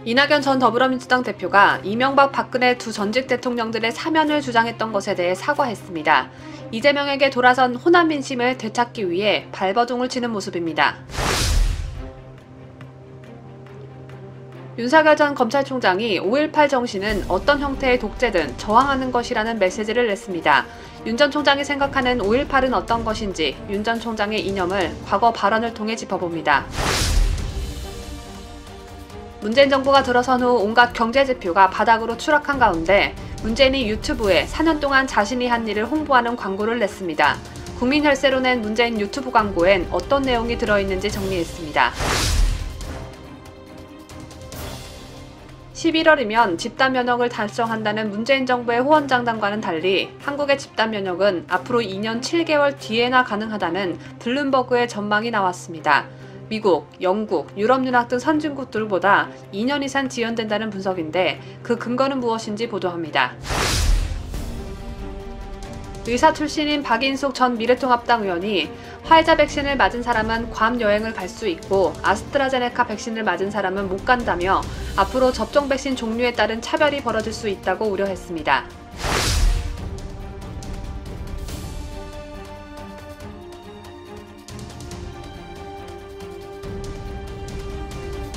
이낙연 전 더불어민주당 대표가 이명박 박근혜 두 전직 대통령들의 사면을 주장했던 것에 대해 사과했습니다. 이재명에게 돌아선 호남 민심을 되찾기 위해 발버둥을 치는 모습입니다. 윤석열 전 검찰총장이 5.18 정신은 어떤 형태의 독재든 저항하는 것이라는 메시지를 냈습니다. 윤 전 총장이 생각하는 5.18은 어떤 것인지 윤 전 총장의 이념을 과거 발언을 통해 짚어봅니다. 문재인 정부가 들어선 후 온갖 경제 지표가 바닥으로 추락한 가운데 문재인이 유튜브에 4년 동안 자신이 한 일을 홍보하는 광고를 냈습니다. 국민 혈세로 낸 문재인 유튜브 광고엔 어떤 내용이 들어있는지 정리했습니다. 11월이면 집단 면역을 달성한다는 문재인 정부의 호언장담과는 달리 한국의 집단 면역은 앞으로 2년 7개월 뒤에나 가능하다는 블룸버그의 전망이 나왔습니다. 미국, 영국, 유럽연합 등 선진국들보다 2년 이상 지연된다는 분석인데 그 근거는 무엇인지 보도합니다. 의사 출신인 박인숙 전 미래통합당 의원이 화이자 백신을 맞은 사람은 괌 여행을 갈 수 있고 아스트라제네카 백신을 맞은 사람은 못 간다며 앞으로 접종 백신 종류에 따른 차별이 벌어질 수 있다고 우려했습니다.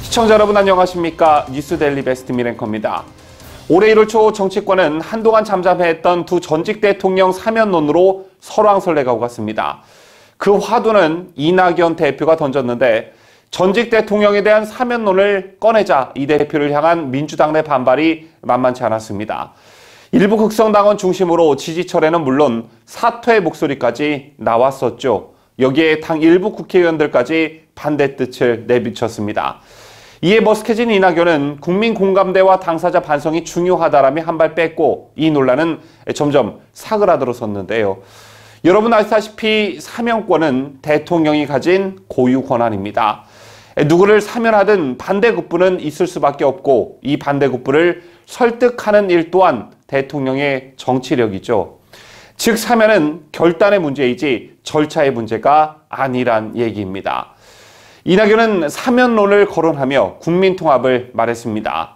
시청자 여러분 안녕하십니까? 뉴스데일리 베스트 미랭커입니다. 올해 1월 초 정치권은 한동안 잠잠해했던 두 전직 대통령 사면론으로 설왕설래가 오갔습니다. 그 화두는 이낙연 대표가 던졌는데 전직 대통령에 대한 사면론을 꺼내자 이 대표를 향한 민주당 내 반발이 만만치 않았습니다. 일부 극성당원 중심으로 지지철에는 물론 사퇴의 목소리까지 나왔었죠. 여기에 당 일부 국회의원들까지 반대 뜻을 내비쳤습니다. 이에 머쓱해진 이낙연은 국민 공감대와 당사자 반성이 중요하다라며 한 발 뺐고 이 논란은 점점 사그라들어섰는데요. 여러분 아시다시피 사면권은 대통령이 가진 고유 권한입니다. 누구를 사면하든 반대급부는 있을 수밖에 없고 이 반대급부를 설득하는 일 또한 대통령의 정치력이죠. 즉 사면은 결단의 문제이지 절차의 문제가 아니란 얘기입니다. 이낙연은 사면론을 거론하며 국민통합을 말했습니다.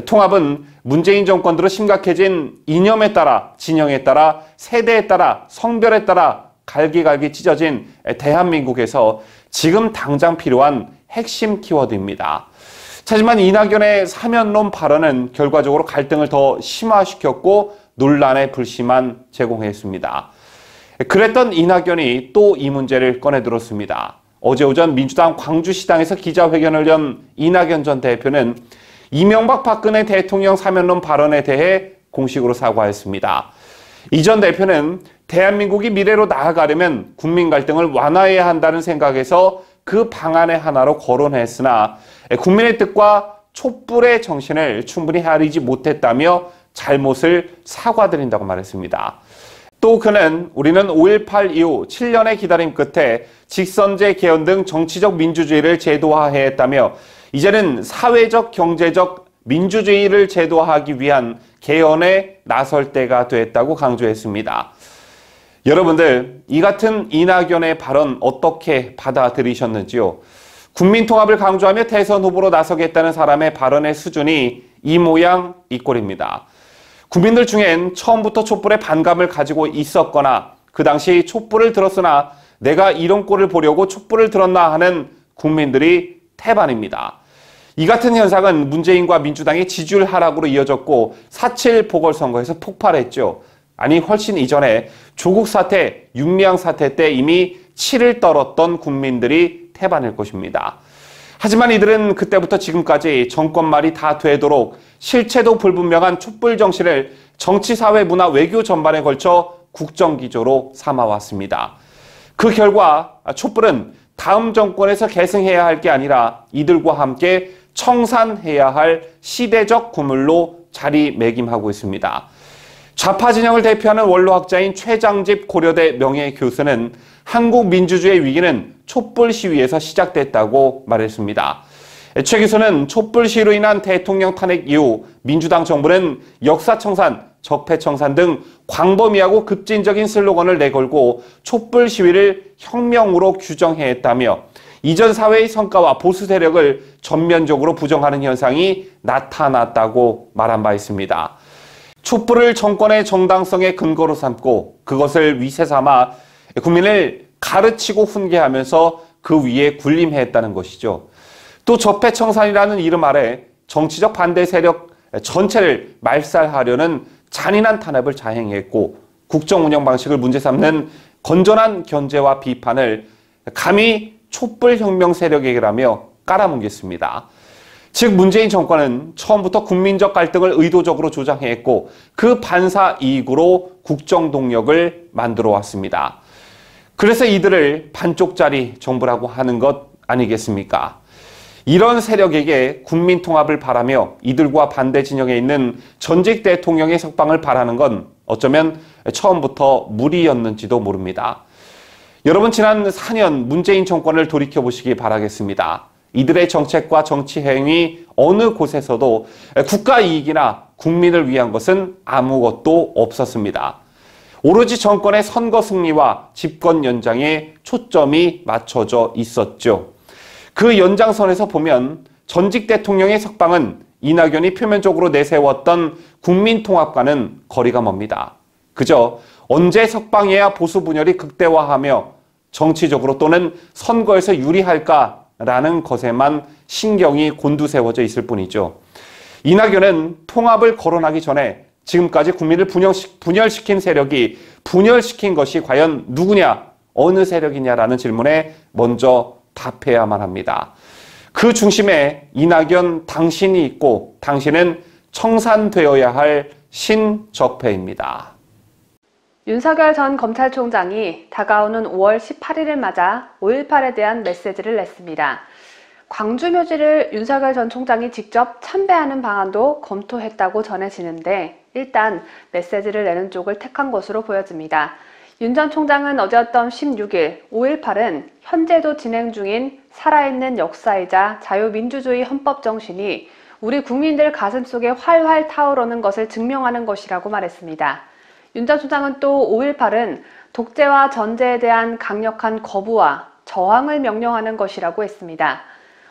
통합은 문재인 정권 들어 심각해진 이념에 따라, 진영에 따라, 세대에 따라, 성별에 따라 갈기갈기 찢어진 대한민국에서 지금 당장 필요한 핵심 키워드입니다. 하지만 이낙연의 사면론 발언은 결과적으로 갈등을 더 심화시켰고 논란의 불씨만 제공했습니다. 그랬던 이낙연이 또 이 문제를 꺼내들었습니다. 어제 오전 민주당 광주시당에서 기자회견을 연 이낙연 전 대표는 이명박 박근혜 대통령 사면론 발언에 대해 공식으로 사과했습니다. 이 전 대표는 대한민국이 미래로 나아가려면 국민 갈등을 완화해야 한다는 생각에서 그 방안의 하나로 거론했으나 국민의 뜻과 촛불의 정신을 충분히 헤아리지 못했다며 잘못을 사과드린다고 말했습니다. 또 그는 우리는 5.18 이후 7년의 기다림 끝에 직선제 개헌 등 정치적 민주주의를 제도화했다며 이제는 사회적 경제적 민주주의를 제도화하기 위한 개헌에 나설 때가 됐다고 강조했습니다. 여러분들 이 같은 이낙연의 발언 어떻게 받아들이셨는지요? 국민통합을 강조하며 대선 후보로 나서겠다는 사람의 발언의 수준이 이 모양 이 꼴입니다. 국민들 중엔 처음부터 촛불에 반감을 가지고 있었거나 그 당시 촛불을 들었으나 내가 이런 꼴을 보려고 촛불을 들었나 하는 국민들이 태반입니다. 이 같은 현상은 문재인과 민주당의 지지율 하락으로 이어졌고 4.7 보궐선거에서 폭발했죠. 아니 훨씬 이전에 조국 사태, 윤미향 사태 때 이미 치를 떨었던 국민들이 태반일 것입니다. 하지만 이들은 그때부터 지금까지 정권 말이 다 되도록 실체도 불분명한 촛불 정신을 정치, 사회, 문화, 외교 전반에 걸쳐 국정기조로 삼아왔습니다. 그 결과 촛불은 다음 정권에서 계승해야 할 게 아니라 이들과 함께 청산해야 할 시대적 구물로 자리매김하고 있습니다. 좌파 진영을 대표하는 원로학자인 최장집 고려대 명예교수는 한국 민주주의의 위기는 촛불 시위에서 시작됐다고 말했습니다. 최 교수는 촛불 시위로 인한 대통령 탄핵 이후 민주당 정부는 역사청산, 적폐청산 등 광범위하고 급진적인 슬로건을 내걸고 촛불 시위를 혁명으로 규정했다며 이전 사회의 성과와 보수 세력을 전면적으로 부정하는 현상이 나타났다고 말한 바 있습니다. 촛불을 정권의 정당성의 근거로 삼고 그것을 위세 삼아 국민을 가르치고 훈계하면서 그 위에 군림했다는 것이죠. 또 적폐청산이라는 이름 아래 정치적 반대 세력 전체를 말살하려는 잔인한 탄압을 자행했고 국정 운영 방식을 문제 삼는 건전한 견제와 비판을 감히 촛불혁명 세력에게라며 깔아뭉갰습니다. 즉 문재인 정권은 처음부터 국민적 갈등을 의도적으로 조장했고 그 반사 이익으로 국정 동력을 만들어 왔습니다. 그래서 이들을 반쪽짜리 정부라고 하는 것 아니겠습니까? 이런 세력에게 국민 통합을 바라며 이들과 반대 진영에 있는 전직 대통령의 석방을 바라는 건 어쩌면 처음부터 무리였는지도 모릅니다. 여러분 지난 4년 문재인 정권을 돌이켜보시기 바라겠습니다. 이들의 정책과 정치 행위 어느 곳에서도 국가 이익이나 국민을 위한 것은 아무것도 없었습니다. 오로지 정권의 선거 승리와 집권 연장에 초점이 맞춰져 있었죠. 그 연장선에서 보면 전직 대통령의 석방은 이낙연이 표면적으로 내세웠던 국민통합과는 거리가 멉니다. 그저 언제 석방해야 보수 분열이 극대화하며 정치적으로 또는 선거에서 유리할까라는 것에만 신경이 곤두세워져 있을 뿐이죠. 이낙연은 통합을 거론하기 전에 지금까지 국민을 분열시킨 세력이 분열시킨 것이 과연 누구냐, 어느 세력이냐라는 질문에 먼저 답해야만 합니다. 그 중심에 이낙연 당신이 있고 당신은 청산되어야 할 신적폐입니다. 윤석열 전 검찰총장이 다가오는 5월 18일을 맞아 5.18에 대한 메시지를 냈습니다. 광주 묘지를 윤석열 전 총장이 직접 참배하는 방안도 검토했다고 전해지는데 일단 메시지를 내는 쪽을 택한 것으로 보여집니다. 윤 전 총장은 어제였던 16일 5.18은 현재도 진행 중인 살아있는 역사이자 자유민주주의 헌법 정신이 우리 국민들 가슴속에 활활 타오르는 것을 증명하는 것이라고 말했습니다. 윤 전 총장은 또 5.18은 독재와 전제에 대한 강력한 거부와 저항을 명령하는 것이라고 했습니다.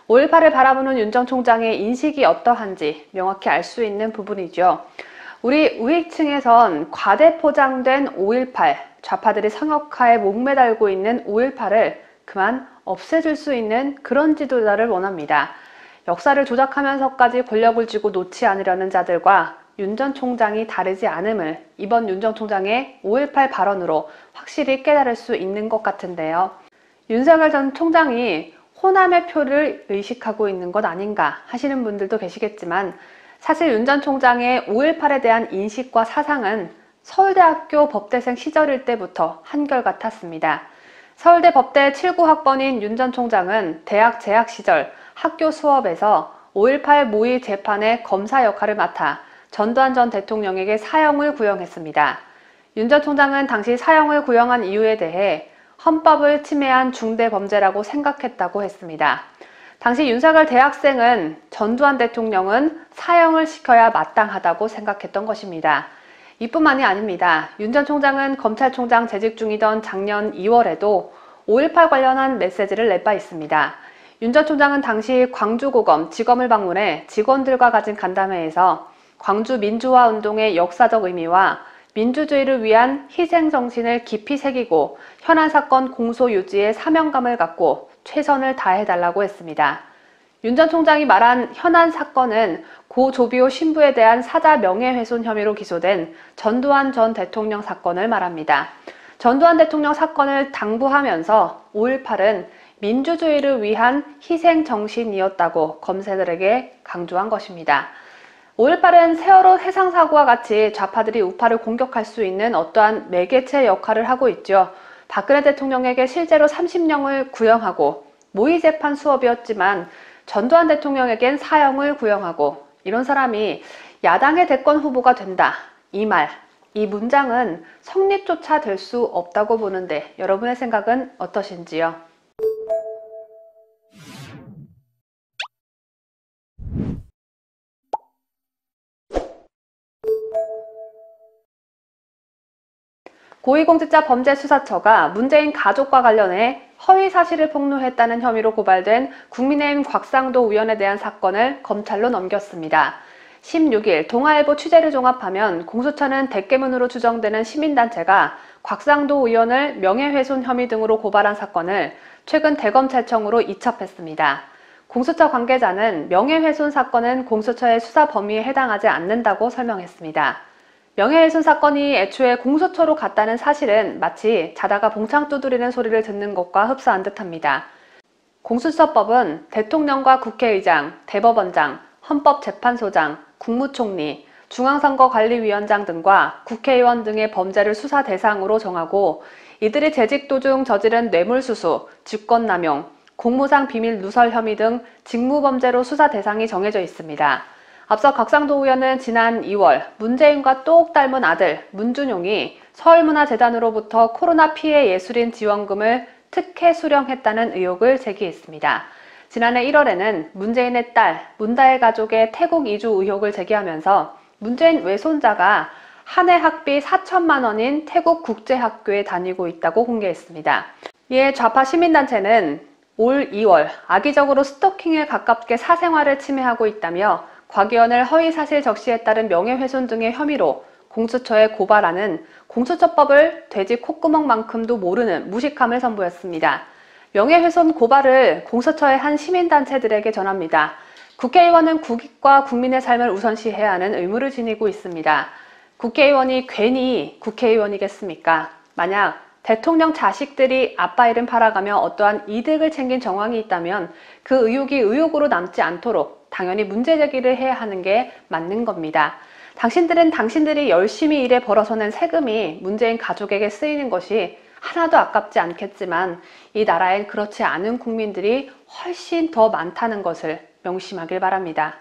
5.18을 바라보는 윤 전 총장의 인식이 어떠한지 명확히 알 수 있는 부분이죠. 우리 우익층에선 과대 포장된 5.18, 좌파들이 성역화에 목매달고 있는 5.18을 그만 없애줄 수 있는 그런 지도자를 원합니다. 역사를 조작하면서까지 권력을 쥐고 놓지 않으려는 자들과 윤 전 총장이 다르지 않음을 이번 윤 전 총장의 5.18 발언으로 확실히 깨달을 수 있는 것 같은데요. 윤석열 전 총장이 호남의 표를 의식하고 있는 것 아닌가 하시는 분들도 계시겠지만 사실 윤 전 총장의 5.18에 대한 인식과 사상은 서울대학교 법대생 시절일 때부터 한결같았습니다. 서울대 법대 79학번인 윤 전 총장은 대학 재학 시절 학교 수업에서 5.18 모의 재판의 검사 역할을 맡아 전두환 전 대통령에게 사형을 구형했습니다. 윤 전 총장은 당시 사형을 구형한 이유에 대해 헌법을 침해한 중대범죄라고 생각했다고 했습니다. 당시 윤석열 대학생은 전두환 대통령은 사형을 시켜야 마땅하다고 생각했던 것입니다. 이뿐만이 아닙니다. 윤 전 총장은 검찰총장 재직 중이던 작년 2월에도 5.18 관련한 메시지를 낼 바 있습니다. 윤 전 총장은 당시 광주고검 지검을 방문해 직원들과 가진 간담회에서 광주 민주화 운동의 역사적 의미와 민주주의를 위한 희생정신을 깊이 새기고 현안 사건 공소 유지에 사명감을 갖고 최선을 다해달라고 했습니다. 윤 전 총장이 말한 현안 사건은 고 조비오 신부에 대한 사자 명예훼손 혐의로 기소된 전두환 전 대통령 사건을 말합니다. 전두환 대통령 사건을 당부하면서 5.18은 민주주의를 위한 희생정신이었다고 검사들에게 강조한 것입니다. 5.18은 세월호 해상사고와 같이 좌파들이 우파를 공격할 수 있는 어떠한 매개체 역할을 하고 있죠. 박근혜 대통령에게 실제로 30년을 구형하고 모의재판 수업이었지만 전두환 대통령에겐 사형을 구형하고 이런 사람이 야당의 대권 후보가 된다. 이 말, 이 문장은 성립조차 될 수 없다고 보는데 여러분의 생각은 어떠신지요? 고위공직자 범죄수사처가 문재인 가족과 관련해 허위 사실을 폭로했다는 혐의로 고발된 국민의힘 곽상도 의원에 대한 사건을 검찰로 넘겼습니다. 16일 동아일보 취재를 종합하면 공수처는 대깨문으로 추정되는 시민단체가 곽상도 의원을 명예훼손 혐의 등으로 고발한 사건을 최근 대검찰청으로 이첩했습니다. 공수처 관계자는 명예훼손 사건은 공수처의 수사 범위에 해당하지 않는다고 설명했습니다. 명예훼손 사건이 애초에 공수처로 갔다는 사실은 마치 자다가 봉창 두드리는 소리를 듣는 것과 흡사한 듯합니다. 공수처법은 대통령과 국회의장, 대법원장, 헌법재판소장, 국무총리, 중앙선거관리위원장 등과 국회의원 등의 범죄를 수사 대상으로 정하고 이들이 재직 도중 저지른 뇌물수수, 직권남용, 공무상 비밀 누설 혐의 등 직무범죄로 수사 대상이 정해져 있습니다. 앞서 곽상도 의원은 지난 2월 문재인과 똑 닮은 아들 문준용이 서울문화재단으로부터 코로나 피해 예술인 지원금을 특혜 수령했다는 의혹을 제기했습니다. 지난해 1월에는 문재인의 딸 문다혜 가족의 태국 이주 의혹을 제기하면서 문재인 외손자가 한 해 학비 4천만 원인 태국 국제학교에 다니고 있다고 공개했습니다. 이에 좌파 시민단체는 올 2월 악의적으로 스토킹에 가깝게 사생활을 침해하고 있다며 곽 의원을 허위사실 적시에 따른 명예훼손 등의 혐의로 공수처에 고발하는 공수처법을 돼지 콧구멍만큼도 모르는 무식함을 선보였습니다. 명예훼손 고발을 공수처의 한 시민단체들에게 전합니다. 국회의원은 국익과 국민의 삶을 우선시해야 하는 의무를 지니고 있습니다. 국회의원이 괜히 국회의원이겠습니까? 만약 대통령 자식들이 아빠 이름 팔아가며 어떠한 이득을 챙긴 정황이 있다면 그 의혹이 의혹으로 남지 않도록 당연히 문제 제기를 해야 하는 게 맞는 겁니다. 당신들은 당신들이 열심히 일해 벌어서 낸 세금이 문재인 가족에게 쓰이는 것이 하나도 아깝지 않겠지만 이 나라엔 그렇지 않은 국민들이 훨씬 더 많다는 것을 명심하길 바랍니다.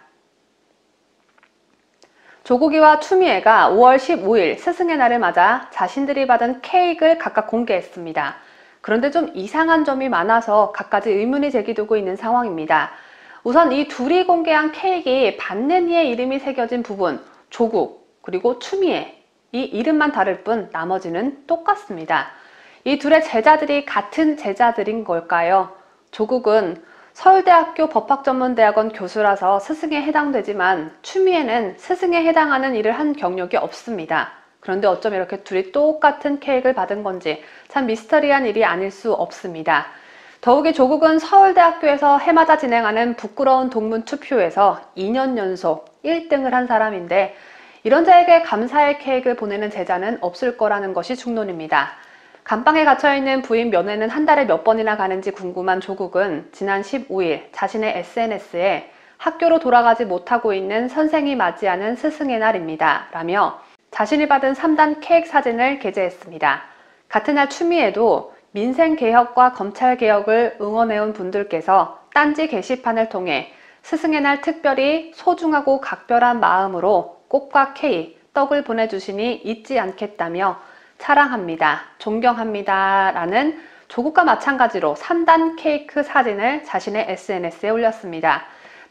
조국이와 추미애가 5월 15일 스승의 날을 맞아 자신들이 받은 케이크를 각각 공개했습니다. 그런데 좀 이상한 점이 많아서 갖가지 의문이 제기되고 있는 상황입니다. 우선 이 둘이 공개한 케이크에 받는 이의 이름이 새겨진 부분, 조국 그리고 추미애, 이 이름만 다를 뿐 나머지는 똑같습니다. 이 둘의 제자들이 같은 제자들인 걸까요? 조국은 서울대학교 법학전문대학원 교수라서 스승에 해당되지만 추미애는 스승에 해당하는 일을 한 경력이 없습니다. 그런데 어쩜 이렇게 둘이 똑같은 케이크를 받은 건지 참 미스터리한 일이 아닐 수 없습니다. 더욱이 조국은 서울대학교에서 해마다 진행하는 부끄러운 동문 투표에서 2년 연속 1등을 한 사람인데 이런 자에게 감사의 케이크를 보내는 제자는 없을 거라는 것이 중론입니다. 감방에 갇혀있는 부인 면회는 한 달에 몇 번이나 가는지 궁금한 조국은 지난 15일 자신의 SNS에 학교로 돌아가지 못하고 있는 선생이 맞이하는 스승의 날입니다. 라며 자신이 받은 3단 케이크 사진을 게재했습니다. 같은 날 추미애도 민생개혁과 검찰개혁을 응원해온 분들께서 딴지 게시판을 통해 스승의 날 특별히 소중하고 각별한 마음으로 꽃과 케이크, 떡을 보내주시니 잊지 않겠다며 사랑합니다, 존경합니다 라는 조국과 마찬가지로 3단 케이크 사진을 자신의 SNS에 올렸습니다.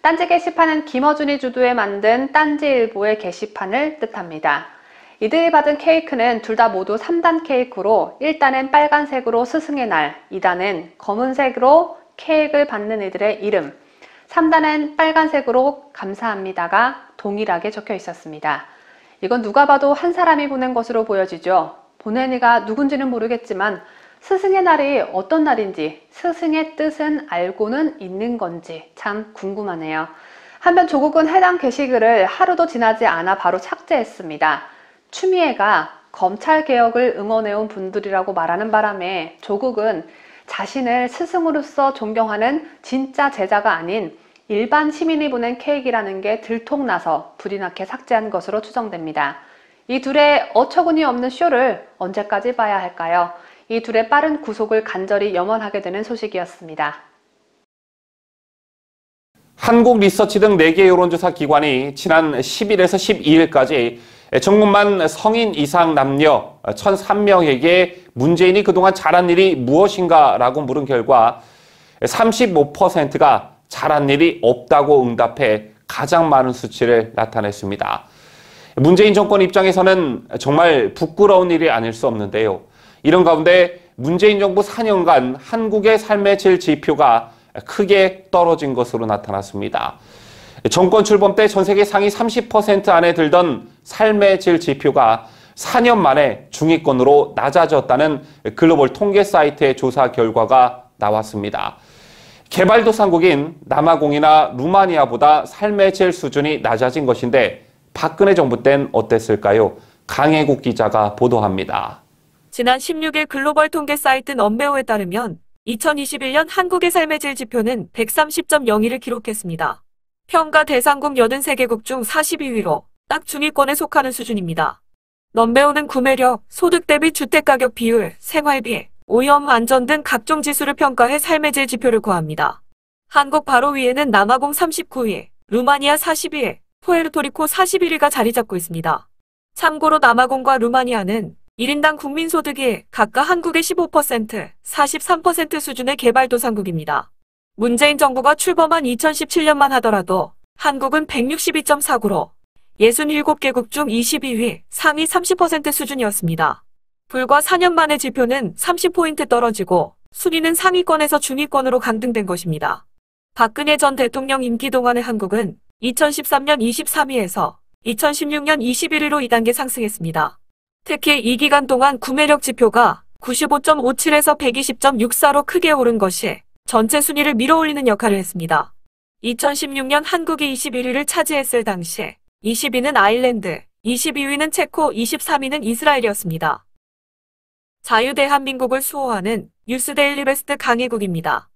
딴지 게시판은 김어준이 주도해 만든 딴지일보의 게시판을 뜻합니다. 이들이 받은 케이크는 둘 다 모두 3단 케이크로 1단은 빨간색으로 스승의 날, 2단은 검은색으로 케이크를 받는 이들의 이름, 3단은 빨간색으로 감사합니다가 동일하게 적혀 있었습니다. 이건 누가 봐도 한 사람이 보낸 것으로 보여지죠. 보낸 이가 누군지는 모르겠지만 스승의 날이 어떤 날인지 스승의 뜻은 알고는 있는 건지 참 궁금하네요. 한편 조국은 해당 게시글을 하루도 지나지 않아 바로 삭제했습니다. 추미애가 검찰개혁을 응원해온 분들이라고 말하는 바람에 조국은 자신을 스승으로서 존경하는 진짜 제자가 아닌 일반 시민이 보낸 케이크라는 게 들통나서 불이 나게 삭제한 것으로 추정됩니다. 이 둘의 어처구니 없는 쇼를 언제까지 봐야 할까요? 이 둘의 빠른 구속을 간절히 염원하게 되는 소식이었습니다. 한국 리서치 등 4개 여론조사 기관이 지난 10일에서 12일까지 전국만 성인 이상 남녀 1,003명에게 문재인이 그동안 잘한 일이 무엇인가 라고 물은 결과 35%가 잘한 일이 없다고 응답해 가장 많은 수치를 나타냈습니다. 문재인 정권 입장에서는 정말 부끄러운 일이 아닐 수 없는데요. 이런 가운데 문재인 정부 4년간 한국의 삶의 질 지표가 크게 떨어진 것으로 나타났습니다. 정권 출범 때 전 세계 상위 30% 안에 들던 삶의 질 지표가 4년 만에 중위권으로 낮아졌다는 글로벌 통계 사이트의 조사 결과가 나왔습니다. 개발도상국인 남아공이나 루마니아보다 삶의 질 수준이 낮아진 것인데 박근혜 정부 땐 어땠을까요? 강혜국 기자가 보도합니다. 지난 16일 글로벌 통계 사이트 넘베오에 따르면 2021년 한국의 삶의 질 지표는 130.02를 기록했습니다. 평가 대상국 83개국 중 42위로 딱 중위권에 속하는 수준입니다. 넘베오는 구매력, 소득 대비 주택가격 비율, 생활비, 오염, 안전 등 각종 지수를 평가해 삶의 질 지표를 구합니다. 한국 바로 위에는 남아공 39위, 루마니아 40위, 푸에르토리코 41위가 자리 잡고 있습니다. 참고로 남아공과 루마니아는 1인당 국민소득이 각각 한국의 15%, 43% 수준의 개발도상국입니다. 문재인 정부가 출범한 2017년만 하더라도 한국은 162.49로 67개국 중 22위, 상위 30% 수준이었습니다. 불과 4년 만의 지표는 30포인트 떨어지고 순위는 상위권에서 중위권으로 강등된 것입니다. 박근혜 전 대통령 임기 동안의 한국은 2013년 23위에서 2016년 21위로 2단계 상승했습니다. 특히 이 기간 동안 구매력 지표가 95.57에서 120.64로 크게 오른 것이 전체 순위를 밀어올리는 역할을 했습니다. 2016년 한국이 21위를 차지했을 당시 20위는 아일랜드, 22위는 체코, 23위는 이스라엘이었습니다. 자유대한민국을 수호하는 뉴스데일리 베스트 강혜국입니다.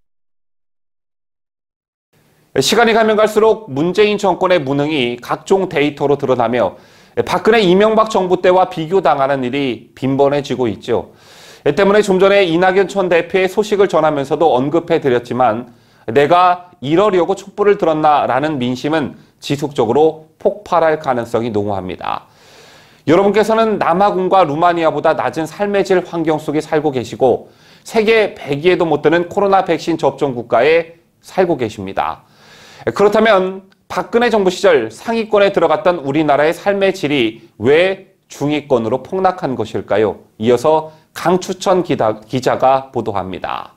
시간이 가면 갈수록 문재인 정권의 무능이 각종 데이터로 드러나며 박근혜 이명박 정부 때와 비교당하는 일이 빈번해지고 있죠. 때문에 좀 전에 이낙연 전 대표의 소식을 전하면서도 언급해드렸지만 내가 이러려고 촛불을 들었나라는 민심은 지속적으로 폭발할 가능성이 농후합니다. 여러분께서는 남아공과 루마니아보다 낮은 삶의 질 환경 속에 살고 계시고 세계 100위에도 못 드는 코로나 백신 접종 국가에 살고 계십니다. 그렇다면 박근혜 정부 시절 상위권에 들어갔던 우리나라의 삶의 질이 왜 중위권으로 폭락한 것일까요? 이어서 강추천 기자가 보도합니다.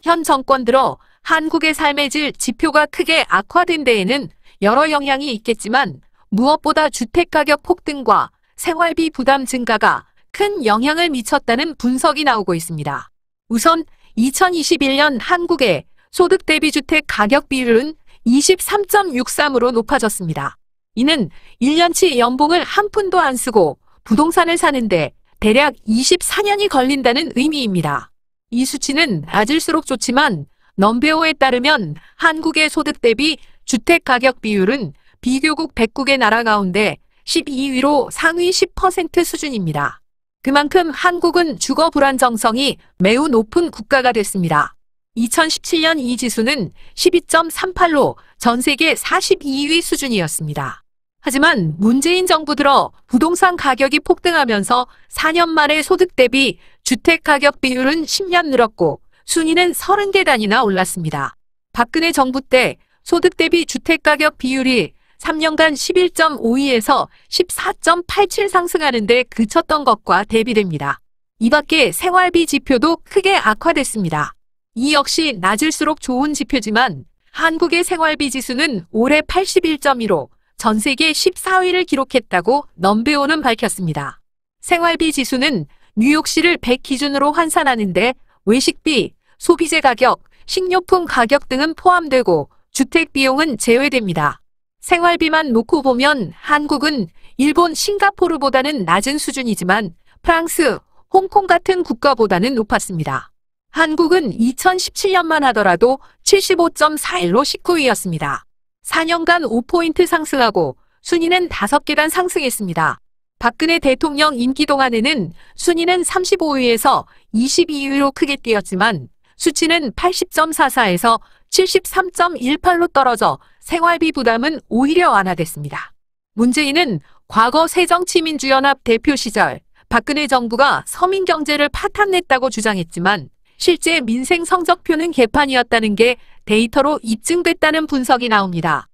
현 정권 들어 한국의 삶의 질 지표가 크게 악화된 데에는 여러 영향이 있겠지만 무엇보다 주택가격 폭등과 생활비 부담 증가가 큰 영향을 미쳤다는 분석이 나오고 있습니다. 우선 2021년 한국의 소득 대비 주택 가격 비율은 23.63으로 높아졌습니다. 이는 1년치 연봉을 한 푼도 안 쓰고 부동산을 사는데 대략 24년이 걸린다는 의미입니다. 이 수치는 낮을수록 좋지만 넘베오에 따르면 한국의 소득 대비 주택 가격 비율은 비교국 100국의 나라 가운데 12위로 상위 10% 수준입니다. 그만큼 한국은 주거 불안정성이 매우 높은 국가가 됐습니다. 2017년 이 지수는 12.38로 전 세계 42위 수준이었습니다. 하지만 문재인 정부 들어 부동산 가격이 폭등하면서 4년 만에 소득 대비 주택 가격 비율은 10년 늘었고 순위는 30계단이나 올랐습니다. 박근혜 정부 때 소득 대비 주택 가격 비율이 3년간 11.52에서 14.87 상승하는 데 그쳤던 것과 대비됩니다. 이 밖에 생활비 지표도 크게 악화됐습니다. 이 역시 낮을수록 좋은 지표지만 한국의 생활비 지수는 올해 81.1로 전 세계 14위를 기록했다고 넘베오는 밝혔습니다. 생활비 지수는 뉴욕시를 100 기준으로 환산하는데 외식비, 소비재 가격, 식료품 가격 등은 포함되고 주택 비용은 제외됩니다. 생활비만 놓고 보면 한국은 일본, 싱가포르보다는 낮은 수준이지만 프랑스, 홍콩 같은 국가보다는 높았습니다. 한국은 2017년만 하더라도 75.41로 19위였습니다. 4년간 5포인트 상승하고 순위는 5계단 상승했습니다. 박근혜 대통령 임기 동안에는 순위는 35위에서 22위로 크게 뛰었지만 수치는 80.44에서 73.18로 떨어져 생활비 부담은 오히려 완화됐습니다. 문재인은 과거 새정치민주연합 대표 시절 박근혜 정부가 서민 경제를 파탄냈다고 주장했지만 실제 민생 성적표는 개판이었다는 게 데이터로 입증됐다는 분석이 나옵니다.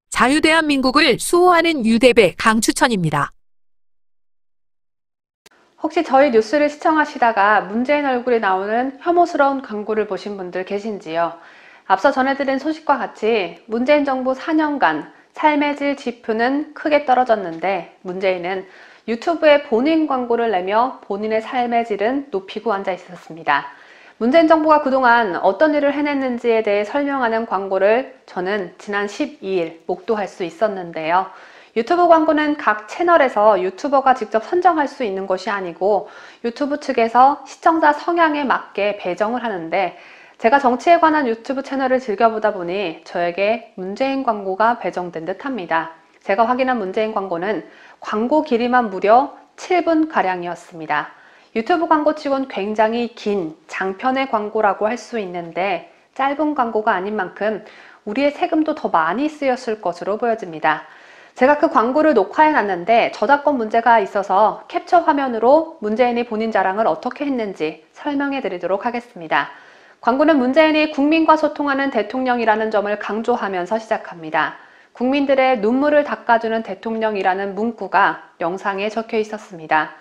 자유대한민국을 수호하는 유대배 강추천입니다. 혹시 저희 뉴스를 시청하시다가 문재인 얼굴이 나오는 혐오스러운 광고를 보신 분들 계신지요? 앞서 전해드린 소식과 같이 문재인 정부 4년간 삶의 질 지표는 크게 떨어졌는데 문재인은 유튜브에 본인 광고를 내며 본인의 삶의 질은 높이고 앉아 있었습니다. 문재인 정부가 그동안 어떤 일을 해냈는지에 대해 설명하는 광고를 저는 지난 12일 목도할 수 있었는데요. 유튜브 광고는 각 채널에서 유튜버가 직접 선정할 수 있는 것이 아니고 유튜브 측에서 시청자 성향에 맞게 배정을 하는데 제가 정치에 관한 유튜브 채널을 즐겨보다 보니 저에게 문재인 광고가 배정된 듯 합니다. 제가 확인한 문재인 광고는 광고 길이만 무려 7분가량이었습니다. 유튜브 광고치곤 굉장히 긴 장편의 광고라고 할 수 있는데 짧은 광고가 아닌 만큼 우리의 세금도 더 많이 쓰였을 것으로 보여집니다. 제가 그 광고를 녹화해 놨는데 저작권 문제가 있어서 캡처 화면으로 문재인이 본인 자랑을 어떻게 했는지 설명해 드리도록 하겠습니다. 광고는 문재인이 국민과 소통하는 대통령이라는 점을 강조하면서 시작합니다. 국민들의 눈물을 닦아주는 대통령이라는 문구가 영상에 적혀 있었습니다.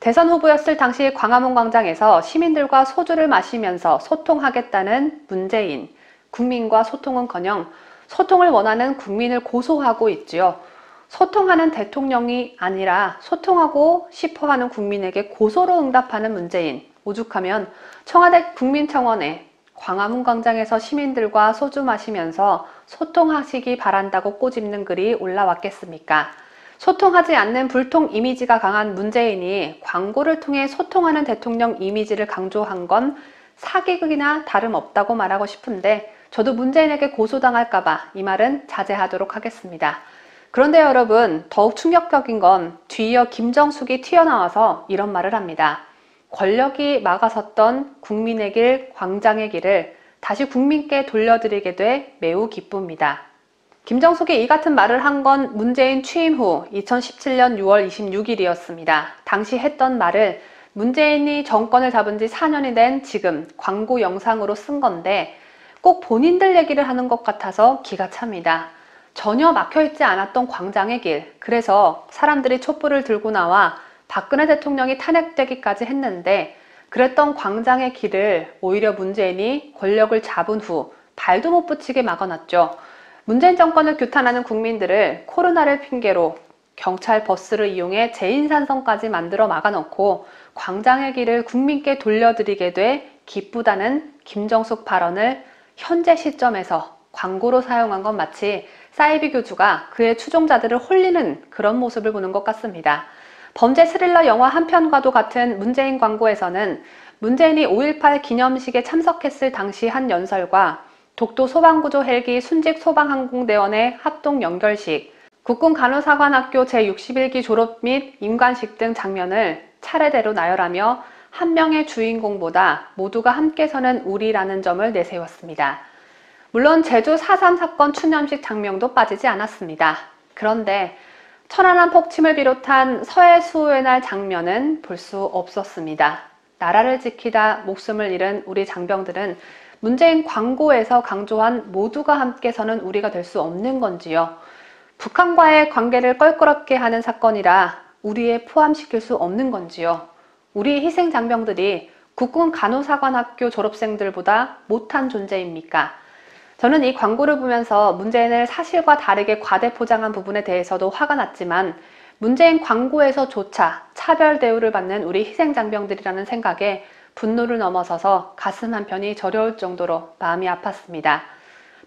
대선 후보였을 당시 광화문 광장에서 시민들과 소주를 마시면서 소통하겠다는 문재인, 국민과 소통은커녕 소통을 원하는 국민을 고소하고 있지요. 소통하는 대통령이 아니라 소통하고 싶어하는 국민에게 고소로 응답하는 문재인, 오죽하면 청와대 국민청원에 광화문 광장에서 시민들과 소주 마시면서 소통하시기 바란다고 꼬집는 글이 올라왔겠습니까? 소통하지 않는 불통 이미지가 강한 문재인이 광고를 통해 소통하는 대통령 이미지를 강조한 건 사기극이나 다름없다고 말하고 싶은데 저도 문재인에게 고소당할까봐 이 말은 자제하도록 하겠습니다. 그런데 여러분, 더욱 충격적인 건 뒤이어 김정숙이 튀어나와서 이런 말을 합니다. 권력이 막아섰던 국민의 길, 광장의 길을 다시 국민께 돌려드리게 돼 매우 기쁩니다. 김정숙이 이 같은 말을 한 건 문재인 취임 후 2017년 6월 26일이었습니다. 당시 했던 말을 문재인이 정권을 잡은 지 4년이 된 지금 광고 영상으로 쓴 건데 꼭 본인들 얘기를 하는 것 같아서 기가 찹니다. 전혀 막혀있지 않았던 광장의 길, 그래서 사람들이 촛불을 들고 나와 박근혜 대통령이 탄핵되기까지 했는데 그랬던 광장의 길을 오히려 문재인이 권력을 잡은 후 발도 못 붙이게 막아놨죠. 문재인 정권을 규탄하는 국민들을 코로나를 핑계로 경찰 버스를 이용해 재인산성까지 만들어 막아놓고 광장의 길을 국민께 돌려드리게 돼 기쁘다는 김정숙 발언을 현재 시점에서 광고로 사용한 건 마치 사이비 교주가 그의 추종자들을 홀리는 그런 모습을 보는 것 같습니다. 범죄 스릴러 영화 한 편과도 같은 문재인 광고에서는 문재인이 5.18 기념식에 참석했을 당시 한 연설과 독도 소방구조 헬기 순직 소방항공대원의 합동 연결식, 국군 간호사관학교 제61기 졸업 및 임관식 등 장면을 차례대로 나열하며 한 명의 주인공보다 모두가 함께 서는 우리라는 점을 내세웠습니다. 물론 제주 4.3 사건 추념식 장면도 빠지지 않았습니다. 그런데 천안함 폭침을 비롯한 서해 수호의 날 장면은 볼 수 없었습니다. 나라를 지키다 목숨을 잃은 우리 장병들은 문재인 광고에서 강조한 모두가 함께 서는 우리가 될 수 없는 건지요. 북한과의 관계를 껄끄럽게 하는 사건이라 우리에 포함시킬 수 없는 건지요. 우리 희생 장병들이 국군 간호사관학교 졸업생들보다 못한 존재입니까? 저는 이 광고를 보면서 문재인을 사실과 다르게 과대 포장한 부분에 대해서도 화가 났지만 문재인 광고에서조차 차별 대우를 받는 우리 희생 장병들이라는 생각에 분노를 넘어서서 가슴 한편이 저려올 정도로 마음이 아팠습니다.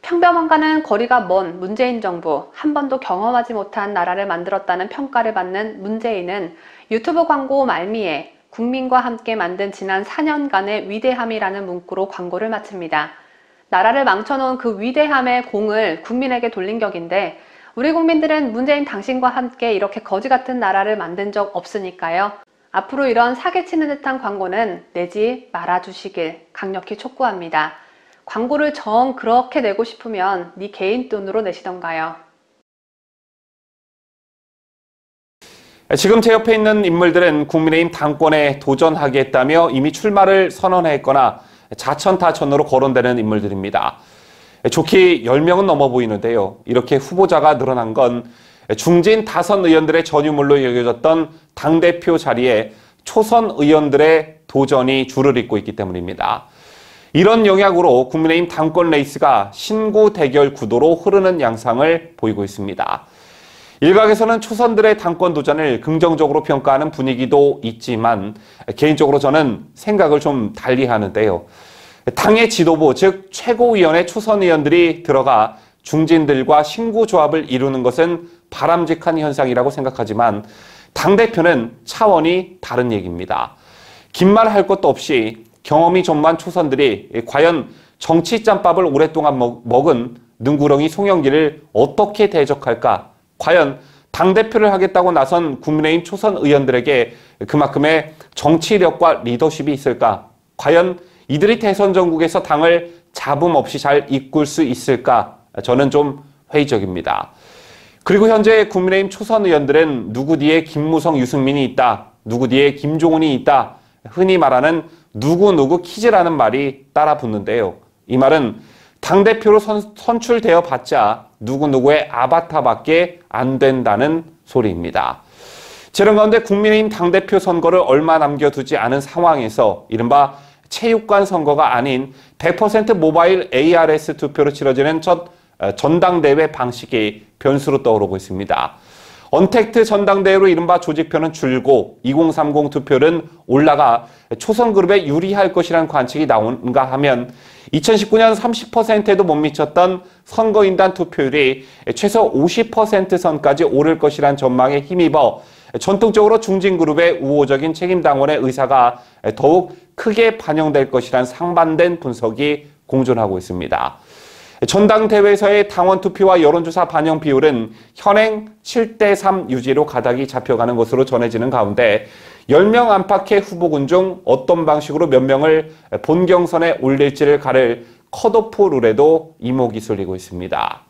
평범함과는 거리가 먼 문재인 정부, 한 번도 경험하지 못한 나라를 만들었다는 평가를 받는 문재인은 유튜브 광고 말미에 국민과 함께 만든 지난 4년간의 위대함이라는 문구로 광고를 마칩니다. 나라를 망쳐놓은 그 위대함의 공을 국민에게 돌린 격인데 우리 국민들은 문재인 당신과 함께 이렇게 거지 같은 나라를 만든 적 없으니까요. 앞으로 이런 사기치는 듯한 광고는 내지 말아주시길 강력히 촉구합니다. 광고를 정 그렇게 내고 싶으면 네 개인 돈으로 내시던가요. 지금 제 옆에 있는 인물들은 국민의힘 당권에 도전하겠다며 이미 출마를 선언했거나 자천타천으로 거론되는 인물들입니다. 좋게 10명은 넘어 보이는데요. 이렇게 후보자가 늘어난 건 중진 다선 의원들의 전유물로 여겨졌던 당대표 자리에 초선 의원들의 도전이 줄을 잇고 있기 때문입니다. 이런 영향으로 국민의힘 당권 레이스가 신구 대결 구도로 흐르는 양상을 보이고 있습니다. 일각에서는 초선들의 당권 도전을 긍정적으로 평가하는 분위기도 있지만 개인적으로 저는 생각을 좀 달리 하는데요. 당의 지도부, 즉 최고위원회 초선 의원들이 들어가 중진들과 신구 조합을 이루는 것은 바람직한 현상이라고 생각하지만 당대표는 차원이 다른 얘기입니다. 긴 말 할 것도 없이 경험이 전무한 초선들이 과연 정치 짬밥을 오랫동안 먹은 능구렁이 송영길을 어떻게 대적할까? 과연 당대표를 하겠다고 나선 국민의힘 초선 의원들에게 그만큼의 정치력과 리더십이 있을까? 과연 이들이 대선 전국에서 당을 잡음 없이 잘 이끌 수 있을까? 저는 좀 회의적입니다. 그리고 현재 국민의힘 초선 의원들은 누구 뒤에 김무성, 유승민이 있다. 누구 뒤에 김종훈이 있다. 흔히 말하는 누구 퀴즈라는 말이 따라 붙는데요. 이 말은 당대표로 선출되어 봤자 누구의 아바타밖에 안 된다는 소리입니다. 이런 가운데 국민의힘 당대표 선거를 얼마 남겨두지 않은 상황에서 이른바 체육관 선거가 아닌 100% 모바일 ARS 투표로 치러지는 첫 전당대회 방식이 변수로 떠오르고 있습니다. 언택트 전당대회로 이른바 조직표는 줄고 2030 투표는 올라가 초선 그룹에 유리할 것이라는 관측이 나오는가 하면 2019년 30%에도 못 미쳤던 선거인단 투표율이 최소 50% 선까지 오를 것이란 전망에 힘입어 전통적으로 중진그룹의 우호적인 책임당원의 의사가 더욱 크게 반영될 것이란 상반된 분석이 공존하고 있습니다. 전당대회에서의 당원 투표와 여론조사 반영 비율은 현행 7대3 유지로 가닥이 잡혀가는 것으로 전해지는 가운데 10명 안팎의 후보군 중 어떤 방식으로 몇 명을 본경선에 올릴지를 가를 컷오프 룰에도 이목이 쏠리고 있습니다.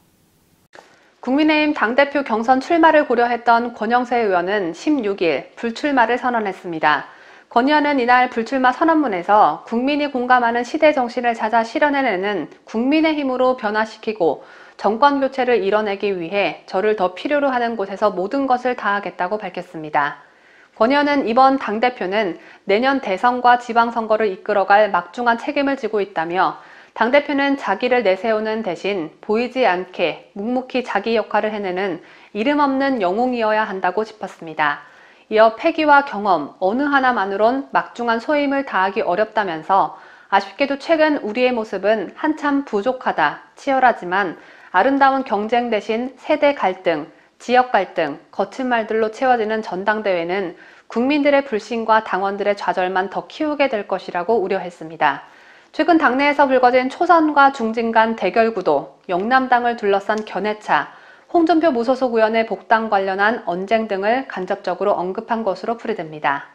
국민의힘 당대표 경선 출마를 고려했던 권영세 의원은 16일 불출마를 선언했습니다. 권 의원은 이날 불출마 선언문에서 국민이 공감하는 시대 정신을 찾아 실현해내는 국민의힘으로 변화시키고 정권 교체를 이뤄내기 위해 저를 더 필요로 하는 곳에서 모든 것을 다하겠다고 밝혔습니다. 권 의원은 이번 당대표는 내년 대선과 지방선거를 이끌어갈 막중한 책임을 지고 있다며 당대표는 자기를 내세우는 대신 보이지 않게 묵묵히 자기 역할을 해내는 이름 없는 영웅이어야 한다고 짚었습니다. 이어 패기와 경험 어느 하나만으론 막중한 소임을 다하기 어렵다면서 아쉽게도 최근 우리의 모습은 한참 부족하다, 치열하지만 아름다운 경쟁 대신 세대 갈등, 지역 갈등, 거친 말들로 채워지는 전당대회는 국민들의 불신과 당원들의 좌절만 더 키우게 될 것이라고 우려했습니다. 최근 당내에서 불거진 초선과 중진 간 대결 구도, 영남당을 둘러싼 견해차, 홍준표 무소속 의원의 복당 관련한 언쟁 등을 간접적으로 언급한 것으로 풀이됩니다.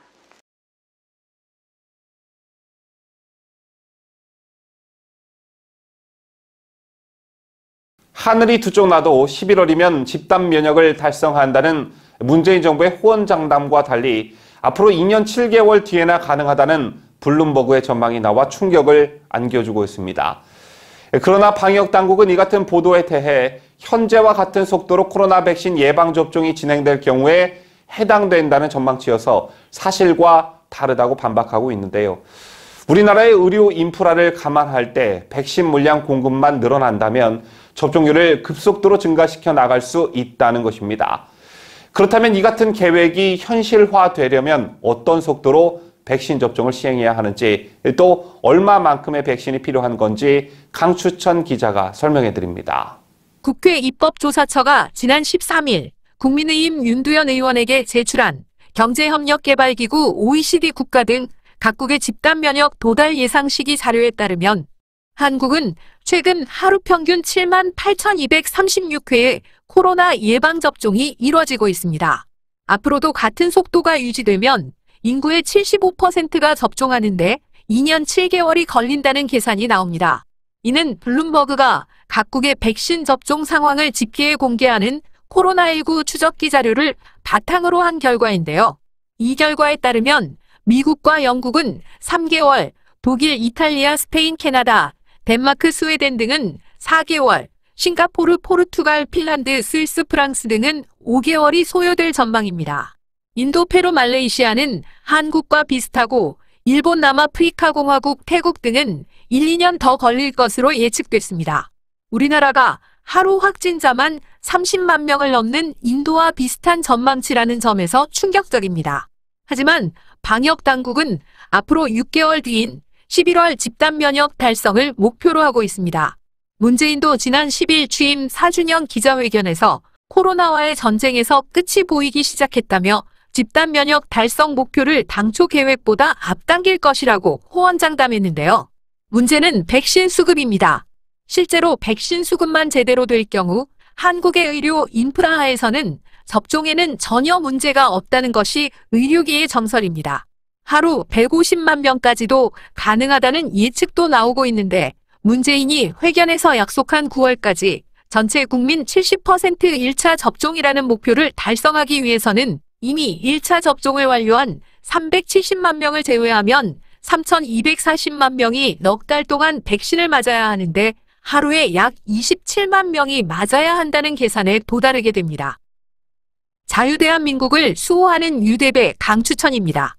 하늘이 두 쪽 나도 11월이면 집단 면역을 달성한다는 문재인 정부의 호언장담과 달리 앞으로 2년 7개월 뒤에나 가능하다는 블룸버그의 전망이 나와 충격을 안겨주고 있습니다. 그러나 방역당국은 이 같은 보도에 대해 현재와 같은 속도로 코로나 백신 예방접종이 진행될 경우에 해당된다는 전망치여서 사실과 다르다고 반박하고 있는데요. 우리나라의 의료 인프라를 감안할 때 백신 물량 공급만 늘어난다면 접종률을 급속도로 증가시켜 나갈 수 있다는 것입니다. 그렇다면 이 같은 계획이 현실화되려면 어떤 속도로 백신 접종을 시행해야 하는지, 또 얼마만큼의 백신이 필요한 건지 강추천 기자가 설명해 드립니다. 국회 입법조사처가 지난 13일 국민의힘 윤두현 의원에게 제출한 경제협력개발기구 OECD 국가 등 각국의 집단면역 도달 예상 시기 자료에 따르면 한국은 최근 하루 평균 78,236회의 코로나 예방접종이 이뤄지고 있습니다. 앞으로도 같은 속도가 유지되면 인구의 75%가 접종하는데 2년 7개월이 걸린다는 계산이 나옵니다. 이는 블룸버그가 각국의 백신 접종 상황을 집계해 공개하는 코로나19 추적기 자료를 바탕으로 한 결과인데요. 이 결과에 따르면 미국과 영국은 3개월, 독일, 이탈리아, 스페인, 캐나다, 덴마크, 스웨덴 등은 4개월, 싱가포르, 포르투갈, 핀란드, 스위스, 프랑스 등은 5개월이 소요될 전망입니다. 인도, 페루, 말레이시아는 한국과 비슷하고 일본, 남아프리카 공화국, 태국 등은 1, 2년 더 걸릴 것으로 예측됐습니다. 우리나라가 하루 확진자만 30만 명을 넘는 인도와 비슷한 전망치라는 점에서 충격적입니다. 하지만 방역 당국은 앞으로 6개월 뒤인 11월 집단 면역 달성을 목표로 하고 있습니다. 문재인도 지난 10일 취임 4주년 기자회견에서 코로나와의 전쟁에서 끝이 보이기 시작했다며 집단 면역 달성 목표를 당초 계획보다 앞당길 것이라고 호언장담했는데요. 문제는 백신 수급입니다. 실제로 백신 수급만 제대로 될 경우 한국의 의료 인프라에서는 접종에는 전혀 문제가 없다는 것이 의료계의 정설입니다. 하루 150만 명까지도 가능하다는 예측도 나오고 있는데 문재인이 회견에서 약속한 9월까지 전체 국민 70% 1차 접종이라는 목표를 달성하기 위해서는 이미 1차 접종을 완료한 370만 명을 제외하면 3,240만 명이 넉 달 동안 백신을 맞아야 하는데 하루에 약 27만 명이 맞아야 한다는 계산에 도달하게 됩니다. 자유대한민국을 수호하는 유대배 강추천입니다.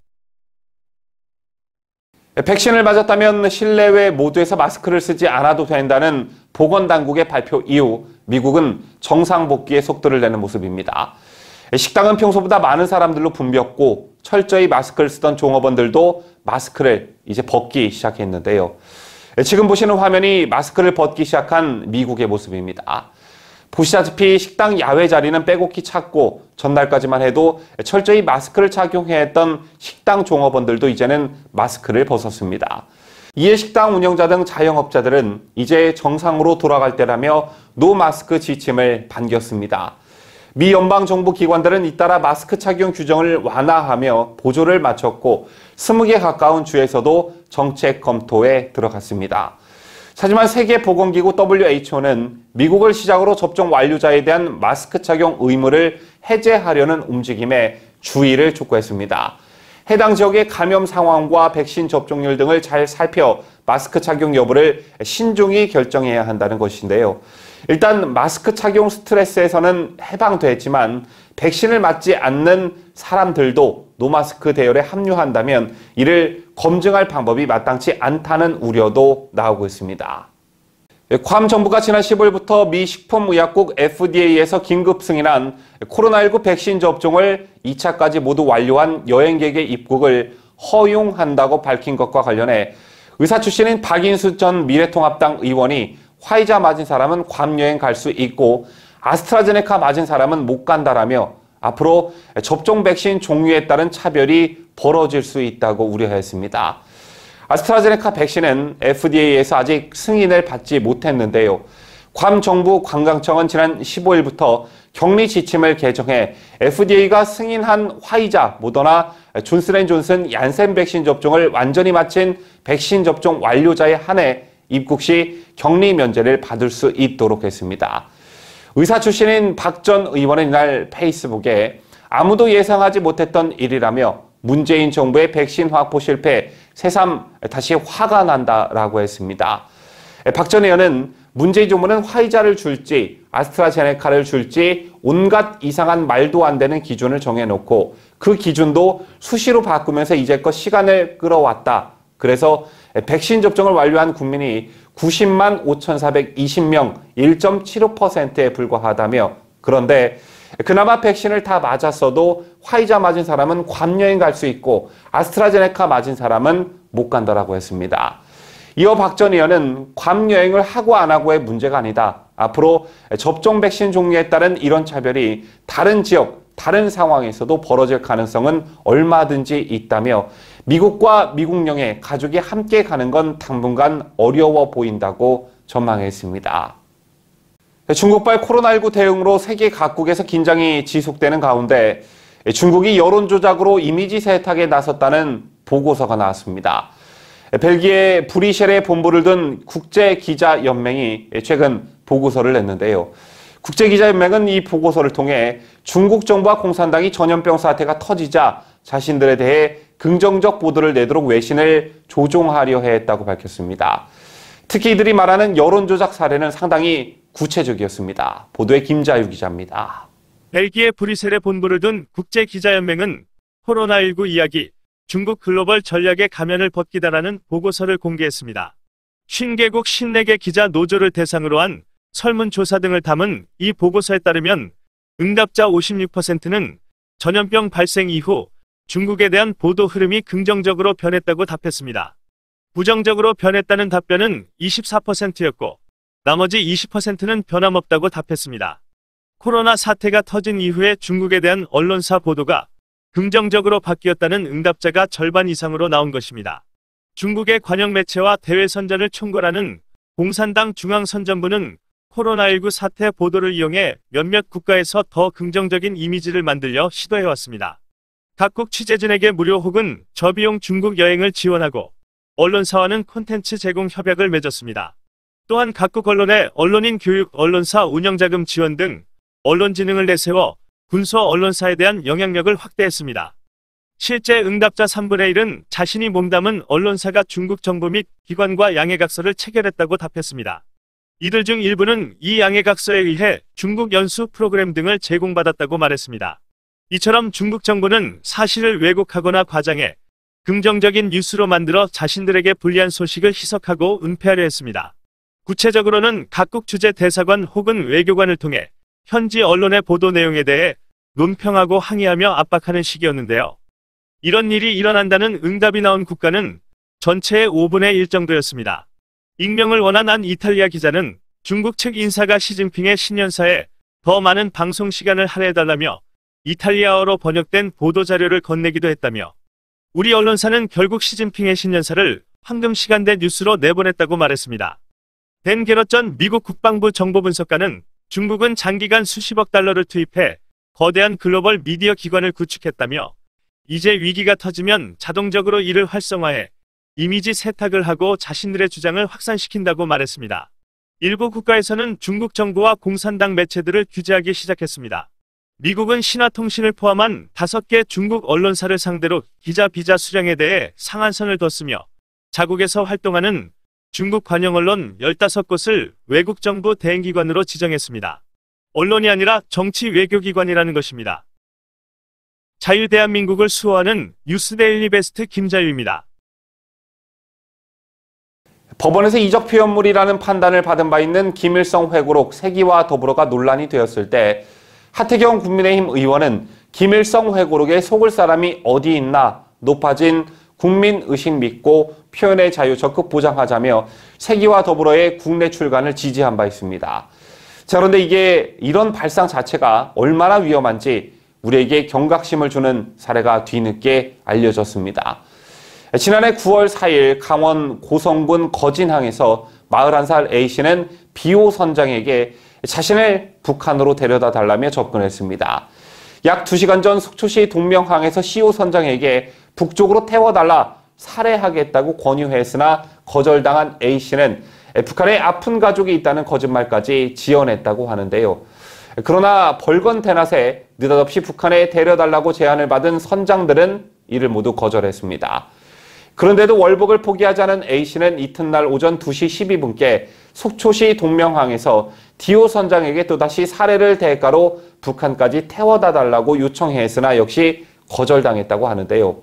백신을 맞았다면 실내외 모두에서 마스크를 쓰지 않아도 된다는 보건당국의 발표 이후 미국은 정상 복귀에 속도를 내는 모습입니다. 식당은 평소보다 많은 사람들로 붐볐고 철저히 마스크를 쓰던 종업원들도 마스크를 이제 벗기 시작했는데요. 지금 보시는 화면이 마스크를 벗기 시작한 미국의 모습입니다. 보시다시피 식당 야외 자리는 빼곡히 찼고 전날까지만 해도 철저히 마스크를 착용해야 했던 식당 종업원들도 이제는 마스크를 벗었습니다. 이에 식당 운영자 등 자영업자들은 이제 정상으로 돌아갈 때라며 노 마스크 지침을 반겼습니다. 미 연방정부 기관들은 잇따라 마스크 착용 규정을 완화하며 보조를 마쳤고 20개 가까운 주에서도 정책 검토에 들어갔습니다. 하지만 세계보건기구 WHO는 미국을 시작으로 접종 완료자에 대한 마스크 착용 의무를 해제하려는 움직임에 주의를 촉구했습니다. 해당 지역의 감염 상황과 백신 접종률 등을 잘 살펴 마스크 착용 여부를 신중히 결정해야 한다는 것인데요. 일단 마스크 착용 스트레스에서는 해방됐지만 백신을 맞지 않는 사람들도 노마스크 대열에 합류한다면 이를 검증할 방법이 마땅치 않다는 우려도 나오고 있습니다. 괌 정부가 지난 15일부터 미 식품의약국 FDA에서 긴급 승인한 코로나19 백신 접종을 2차까지 모두 완료한 여행객의 입국을 허용한다고 밝힌 것과 관련해 의사 출신인 박인수 전 미래통합당 의원이 화이자 맞은 사람은 괌 여행 갈 수 있고 아스트라제네카 맞은 사람은 못 간다라며 앞으로 접종 백신 종류에 따른 차별이 벌어질 수 있다고 우려했습니다. 아스트라제네카 백신은 FDA에서 아직 승인을 받지 못했는데요. 괌 정부 관광청은 지난 15일부터 격리 지침을 개정해 FDA가 승인한 화이자, 모더나, 존슨앤존슨, 얀센 백신 접종을 완전히 마친 백신 접종 완료자에 한해 입국 시 격리 면제를 받을 수 있도록 했습니다. 의사 출신인 박 전 의원은 이날 페이스북에 아무도 예상하지 못했던 일이라며 문재인 정부의 백신 확보 실패 새삼 다시 화가 난다라고 했습니다. 박 전 의원은 문재인 정부는 화이자를 줄지 아스트라제네카를 줄지 온갖 이상한 말도 안 되는 기준을 정해놓고 그 기준도 수시로 바꾸면서 이제껏 시간을 끌어왔다. 그래서 백신 접종을 완료한 국민이 90만 5,420명, 1.75%에 불과하다며 그런데 그나마 백신을 다 맞았어도 화이자 맞은 사람은 괌 여행 갈 수 있고 아스트라제네카 맞은 사람은 못 간다라고 했습니다. 이어 박 전 의원은 괌 여행을 하고 안 하고의 문제가 아니다. 앞으로 접종 백신 종류에 따른 이런 차별이 다른 지역, 다른 상황에서도 벌어질 가능성은 얼마든지 있다며 미국과 미국령의 가족이 함께 가는 건 당분간 어려워 보인다고 전망했습니다. 중국발 코로나19 대응으로 세계 각국에서 긴장이 지속되는 가운데 중국이 여론조작으로 이미지 세탁에 나섰다는 보고서가 나왔습니다. 벨기에 브뤼셀에 본부를 둔 국제기자연맹이 최근 보고서를 냈는데요. 국제기자연맹은 이 보고서를 통해 중국 정부와 공산당이 전염병 사태가 터지자 자신들에 대해 긍정적 보도를 내도록 외신을 조종하려 했다고 밝혔습니다. 특히 이들이 말하는 여론조작 사례는 상당히 구체적이었습니다. 보도에 김자유 기자입니다. 벨기에 브뤼셀에 본부를 둔 국제기자연맹은 코로나19 이야기, 중국 글로벌 전략의 가면을 벗기다라는 보고서를 공개했습니다. 50개국 54개 기자 노조를 대상으로 한 설문조사 등을 담은 이 보고서에 따르면 응답자 56%는 전염병 발생 이후 중국에 대한 보도 흐름이 긍정적으로 변했다고 답했습니다. 부정적으로 변했다는 답변은 24%였고 나머지 20%는 변함없다고 답했습니다. 코로나 사태가 터진 이후에 중국에 대한 언론사 보도가 긍정적으로 바뀌었다는 응답자가 절반 이상으로 나온 것입니다. 중국의 관영 매체와 대외 선전을 총괄하는 공산당 중앙선전부는 코로나19 사태 보도를 이용해 몇몇 국가에서 더 긍정적인 이미지를 만들려 시도해왔습니다. 각국 취재진에게 무료 혹은 저비용 중국 여행을 지원하고 언론사와는 콘텐츠 제공 협약을 맺었습니다. 또한 각국 언론의 언론인 교육, 언론사 운영자금 지원 등 언론 지능을 내세워 군소 언론사에 대한 영향력을 확대했습니다. 실제 응답자 3분의 1은 자신이 몸담은 언론사가 중국 정부 및 기관과 양해각서를 체결했다고 답했습니다. 이들 중 일부는 이 양해각서에 의해 중국 연수 프로그램 등을 제공받았다고 말했습니다. 이처럼 중국 정부는 사실을 왜곡하거나 과장해 긍정적인 뉴스로 만들어 자신들에게 불리한 소식을 희석하고 은폐하려 했습니다. 구체적으로는 각국 주재 대사관 혹은 외교관을 통해 현지 언론의 보도 내용에 대해 논평하고 항의하며 압박하는 식이었는데요. 이런 일이 일어난다는 응답이 나온 국가는 전체의 5분의 1 정도였습니다. 익명을 원한 한 이탈리아 기자는 중국 측 인사가 시진핑의 신년사에 더 많은 방송 시간을 할애해달라며 이탈리아어로 번역된 보도자료를 건네기도 했다며 우리 언론사는 결국 시진핑의 신년사를 황금 시간대 뉴스로 내보냈다고 말했습니다. 댄 게럿 미국 국방부 정보분석가는 중국은 장기간 수십억 달러를 투입해 거대한 글로벌 미디어 기관을 구축했다며 이제 위기가 터지면 자동적으로 이를 활성화해 이미지 세탁을 하고 자신들의 주장을 확산시킨다고 말했습니다. 일부 국가에서는 중국 정부와 공산당 매체들을 규제하기 시작했습니다. 미국은 신화통신을 포함한 5개 중국 언론사를 상대로 기자 비자 수량에 대해 상한선을 뒀으며 자국에서 활동하는 중국 관영 언론 15곳을 외국 정부 대행기관으로 지정했습니다. 언론이 아니라 정치 외교기관이라는 것입니다. 자유대한민국을 수호하는 뉴스데일리 베스트 김자유입니다. 법원에서 이적 표현물이라는 판단을 받은 바 있는 김일성 회고록 세기와 더불어가 논란이 되었을 때 하태경 국민의힘 의원은 김일성 회고록에 속을 사람이 어디 있나 높아진 국민의식 믿고 표현의 자유 적극 보장하자며 세기와 더불어의 국내 출간을 지지한 바 있습니다. 자, 그런데 이런 발상 자체가 얼마나 위험한지 우리에게 경각심을 주는 사례가 뒤늦게 알려졌습니다. 지난해 9월 4일 강원 고성군 거진항에서 41살 A씨는 비호 선장에게 자신을 북한으로 데려다 달라며 접근했습니다. 약 2시간 전 속초시 동명항에서 C호 선장에게 북쪽으로 태워달라 살해하겠다고 권유했으나 거절당한 A씨는 북한에 아픈 가족이 있다는 거짓말까지 지어냈다고 하는데요. 그러나 벌건 대낮에 느닷없이 북한에 데려달라고 제안을 받은 선장들은 이를 모두 거절했습니다. 그런데도 월북을 포기하지 않은 A씨는 이튿날 오전 2시 12분께 속초시 동명항에서 D호 선장에게 또다시 살해를 대가로 북한까지 태워다 달라고 요청했으나 역시 거절당했다고 하는데요.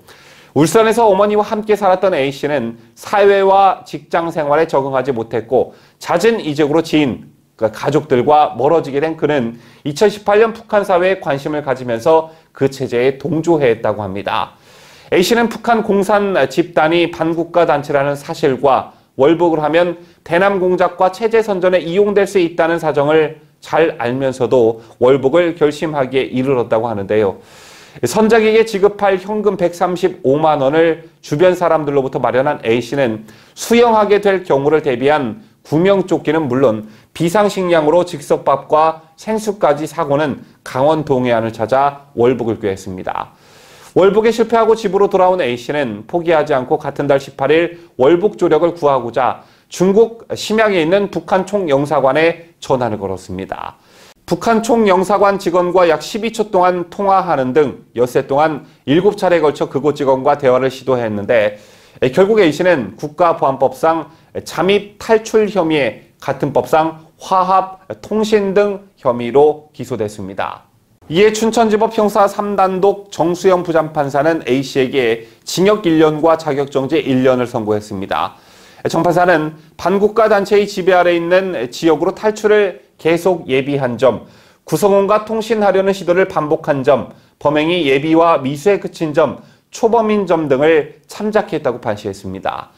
울산에서 어머니와 함께 살았던 A씨는 사회와 직장 생활에 적응하지 못했고 잦은 이적으로 지인, 가족들과 멀어지게 된 그는 2018년 북한 사회에 관심을 가지면서 그 체제에 동조했다고 합니다. A씨는 북한 공산 집단이 반국가 단체라는 사실과 월북을 하면 대남 공작과 체제 선전에 이용될 수 있다는 사정을 잘 알면서도 월북을 결심하기에 이르렀다고 하는데요. 선장에게 지급할 현금 135만 원을 주변 사람들로부터 마련한 A씨는 수영하게 될 경우를 대비한 구명조끼는 물론 비상식량으로 즉석밥과 생수까지 사고는 강원 동해안을 찾아 월북을 꾀했습니다. 월북에 실패하고 집으로 돌아온 A씨는 포기하지 않고 같은 달 18일 월북 조력을 구하고자 중국 심양에 있는 북한 총영사관에 전화를 걸었습니다. 북한 총영사관 직원과 약 12초 동안 통화하는 등 엿새 동안 7차례에 걸쳐 그곳 직원과 대화를 시도했는데 결국 A씨는 국가보안법상 잠입 탈출 혐의에 같은 법상 화합, 통신 등 혐의로 기소됐습니다. 이에 춘천지법 형사 3단독 정수영 부장판사는 A씨에게 징역 1년과 자격정지 1년을 선고했습니다. 정 판사는 반국가 단체의 지배 아래 있는 지역으로 탈출을 계속 예비한 점, 구성원과 통신하려는 시도를 반복한 점, 범행이 예비와 미수에 그친 점, 초범인 점 등을 참작했다고 판시했습니다.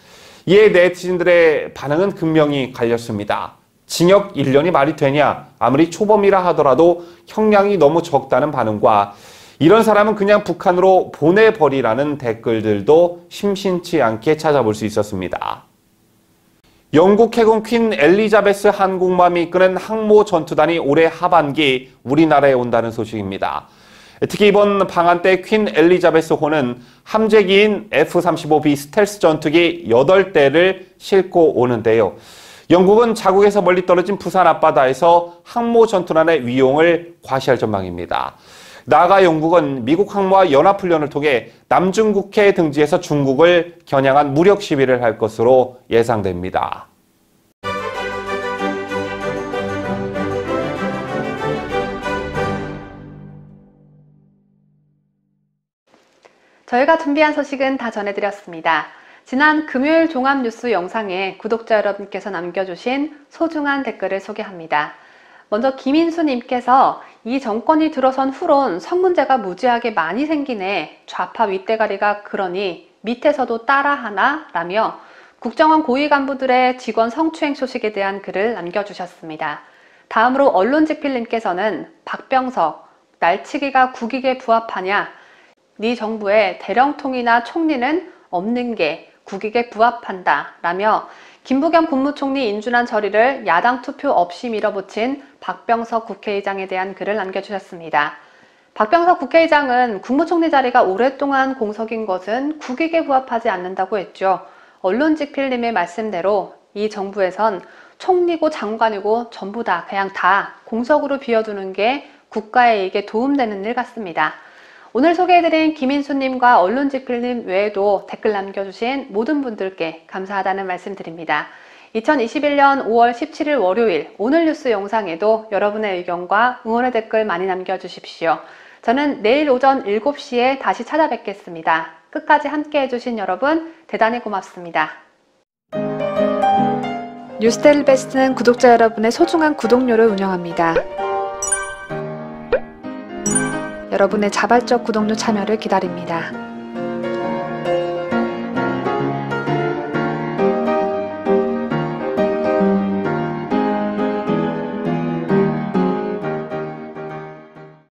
이에 네티즌들의 반응은 극명히 갈렸습니다. 징역 1년이 말이 되냐? 아무리 초범이라 하더라도 형량이 너무 적다는 반응과 이런 사람은 그냥 북한으로 보내버리라는 댓글들도 심심치 않게 찾아볼 수 있었습니다. 영국 해군 퀸 엘리자베스 한국맘이 이끄는 항모 전투단이 올해 하반기 우리나라에 온다는 소식입니다. 특히 이번 방한 때 퀸 엘리자베스호는 함재기인 F-35B 스텔스 전투기 8대를 싣고 오는데요. 영국은 자국에서 멀리 떨어진 부산 앞바다에서 항모 전투단의 위용을 과시할 전망입니다. 나아가 영국은 미국 항모와 연합훈련을 통해 남중국해 등지에서 중국을 겨냥한 무력 시위를 할 것으로 예상됩니다. 저희가 준비한 소식은 다 전해드렸습니다. 지난 금요일 종합뉴스 영상에 구독자 여러분께서 남겨주신 소중한 댓글을 소개합니다. 먼저 김인수님께서 이 정권이 들어선 후론 성 문제가 무지하게 많이 생기네. 좌파 윗대가리가 그러니 밑에서도 따라하나? 라며 국정원 고위 간부들의 직원 성추행 소식에 대한 글을 남겨주셨습니다. 다음으로 언론지필님께서는 박병석, 날치기가 국익에 부합하냐? 네 정부에 대령통이나 총리는 없는 게 국익에 부합한다 라며 김부겸 국무총리 인준안 처리를 야당 투표 없이 밀어붙인 박병석 국회의장에 대한 글을 남겨주셨습니다. 박병석 국회의장은 국무총리 자리가 오랫동안 공석인 것은 국익에 부합하지 않는다고 했죠. 언론지필님의 말씀대로 이 정부에선 총리고 장관이고 전부 다 그냥 다 공석으로 비워두는 게 국가의 이익에 도움되는 일 같습니다. 오늘 소개해드린 김인수님과 언론지필님 외에도 댓글 남겨주신 모든 분들께 감사하다는 말씀 드립니다. 2021년 5월 17일 월요일 오늘 뉴스 영상에도 여러분의 의견과 응원의 댓글 많이 남겨주십시오. 저는 내일 오전 7시에 다시 찾아뵙겠습니다. 끝까지 함께 해주신 여러분 대단히 고맙습니다. 뉴스데일리 베스트는 구독자 여러분의 소중한 구독료를 운영합니다. 여러분의 자발적 구독료 참여를 기다립니다.